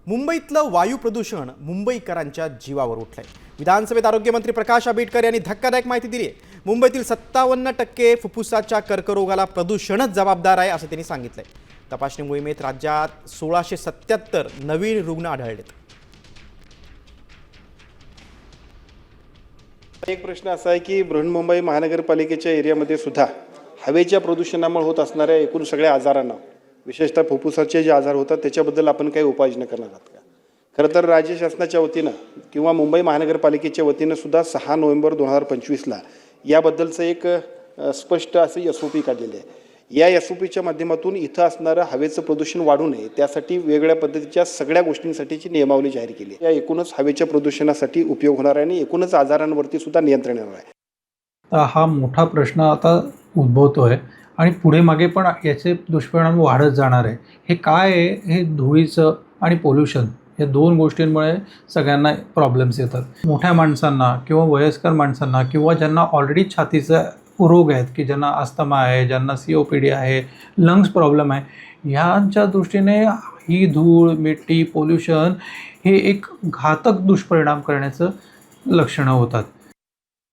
मुंबईतलं वायू प्रदूषण मुंबईकरांच्या जीवावर उठलंय। विधानसभेत आरोग्यमंत्री प्रकाश आंबेडकर यांनी धक्कादायक माहिती दिली आहे। मुंबईतील 57% फुफ्फुसाच्या कर्करोगाला प्रदूषणच जबाबदार आहे असं त्यांनी सांगितलंय। तपासणी मोहिमेत राज्यात 1677 नवीन रुग्ण आढळलेत। एक प्रश्न असा आहे की बृहन्मुंबई महानगरपालिकेच्या एरियामध्ये सुद्धा हवेच्या प्रदूषणामुळे होत असणाऱ्या एकूण सगळ्या आजारांना, विशेषतः फुफ्फुसाचे जे आजार होतात त्याच्याबद्दल आपण काही उपाययोजना करणार आहात का? खरं तर राज्य शासनाच्या वतीनं किंवा मुंबई महानगरपालिकेच्या वतीनं सुद्धा 6 नोव्हेंबर 2025ला याबद्दलचं एक स्पष्ट असं SOP काढलेली आहे। या SOPच्या माध्यमातून इथं असणारं हवेचं प्रदूषण वाढू नये त्यासाठी वेगवेगळ्या पद्धतीच्या सगळ्या गोष्टींसाठीची नियमावली जाहीर केली आहे। या एकूणच हवेच्या प्रदूषणासाठी उपयोग होणार आहे आणि एकूणच आजारांवरती सुद्धा नियंत्रण येणार आहे। तर हा मोठा प्रश्न आता उद्भवतोय आणि पुढे मागे पण याचे दुष्परिणाम वाढत जाणार आहे। हे काय आहे? हे धुळीचं आणि पोल्युशन या दोन गोष्टींमुळे सगळ्यांना प्रॉब्लेम्स येतात। मोठ्या माणसांना किंवा वयस्कर माणसांना किंवा ज्यांना ऑलरेडी छातीचा रोग आहेत, की ज्यांना अस्थमा आहे, ज्यांना COPD आहे, लंग्स प्रॉब्लेम आहे, ह्यांच्या दृष्टीने ही धूळ, मिट्टी, पोल्युशन हे एक घातक दुष्परिणाम करण्याचं लक्षणं होतात।